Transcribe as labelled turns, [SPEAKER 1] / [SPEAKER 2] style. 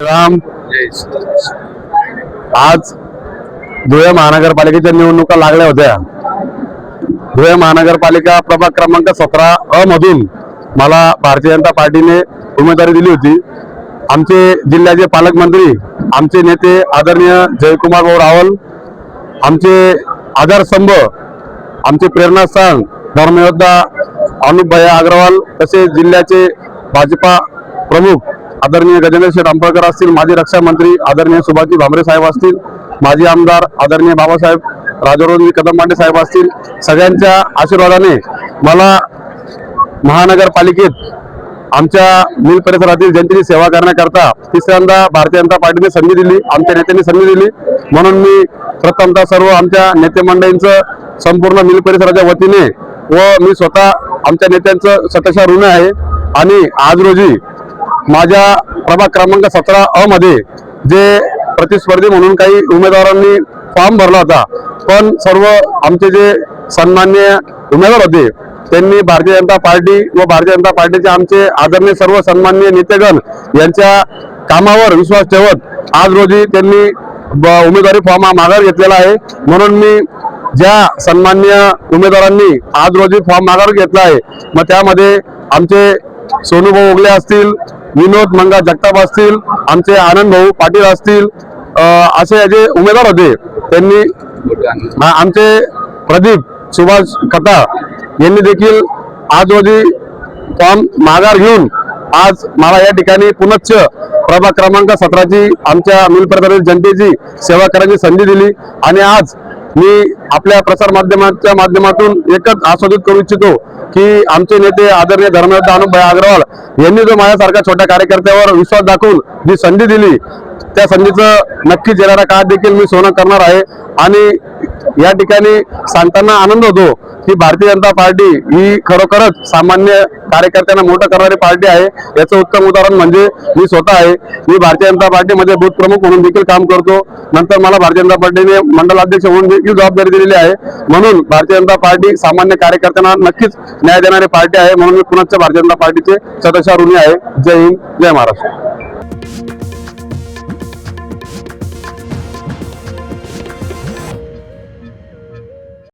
[SPEAKER 1] राम. आज धुळे महानगरपालिकेच्या निवडणुका लागल्या होत्या. धुळे महानगरपालिका प्रभाग क्रमांक 17 मधून मला भारतीय जनता पार्टीने उमेदवारी दिली होती. आमचे जिल्ह्याचे पालकमंत्री, आमचे नेते आदरणीय जयकुमार भाऊ रावल, आमचे आधारस्तंभ, आमचे प्रेरणास्थान धर्मयोद्धा अनुपभाई अग्रवाल, तसेच जिल्ह्याचे भाजपा प्रमुख आदरणीय गजेंद्र शेठ अंबळकर असतील, माजी रक्षा मंत्री आदरणीय सुभाषजी भामरे साहेब असतील, माजी आमदार आदरणीय बाबासाहेब राजारामजी कदम पांडे साहेब असतील, सगळ्यांच्या आशीर्वादाने मला महानगरपालिकेत आमच्या मिल परिसरातील जनतेची सेवा करण्याकरता तिसऱ्यांदा भारतीय जनता पार्टीने संधी दिली, आमच्या नेत्यांनी संधी दिली. म्हणून मी प्रथमतः सर्व आमच्या नेते मंडळींचं संपूर्ण मिल परिसराच्या वतीने व मी स्वतः आमच्या नेत्यांचं शतशः ऋणी आहे. आणि आज रोजी माझ्या प्रभाग क्रमांक 17 मध्ये जे प्रतिस्पर्धी म्हणून काही उमेदवारांनी फॉर्म भरला होता, पण सर्व आमचे जे सन्माननीय उमेदवार होते त्यांनी भारतीय जनता पार्टी व भारतीय जनता पार्टीचे आमचे आदरणीय सर्व सन्माननीय नेतेगण यांच्या कामावर विश्वास ठेवत आज रोजी त्यांनी उमेदवारी फॉर्म माघार घेतलेला आहे. म्हणून मी ज्या सन्माननीय उमेदवारांनी आज रोजी फॉर्म माघार घेतला आहे, मग त्यामध्ये आमचे सोनूभाऊ उगले असतील, विनोद मंगा जगताप असतील, आमचे आनंद भाऊ पाटील असतील, असे जे उमेदवार होते त्यांनी, आमचे प्रदीप सुभाष खता यांनी देखील आज रोजी फॉर्म माघार घेऊन आज मला या ठिकाणी पुनश्च प्रभाग क्रमांक 17ची आमच्या मिल परिसरातील जनतेची सेवा करण्याची संधी दिली. आणि आज मी आपल्या प्रसार माध्यमाच्या माध्यमातून एकच आस्वादित करू इच्छितो की आमचे नेते आदरणीय धर्मयोद्धा अनुपभाई अग्रवाल यांनी जो माझ्यासारख्या छोट्या कार्यकर्त्यावर विश्वास दाखवून जी संधी दिली, त्या संधीचं नक्कीच येणाऱ्या काळात देखील मी सोनं करणार आहे. आणि या ठिकाणी सांगताना आनंद होतो की भारतीय जनता पार्टी ही खरोखरच सामान्य कार्यकर्त्यांना मोठं करणारी पार्टी आहे. याचं उत्तम उदाहरण म्हणजे मी स्वतः आहे. मी भारतीय जनता पार्टीमध्ये बूथ प्रमुख म्हणून देखील काम करतो. नंतर मला भारतीय जनता पार्टीने मंडल अध्यक्ष म्हणून देखील जबाबदारी दिलेली आहे. म्हणून भारतीय जनता पार्टी सामान्य कार्यकर्त्यांना नक्कीच न्याय देणारी पार्टी आहे. म्हणून मी पुन्हा भारतीय जनता पार्टीचे सदस्य ऋणी आहे. जय हिंद, जय महाराष्ट्र.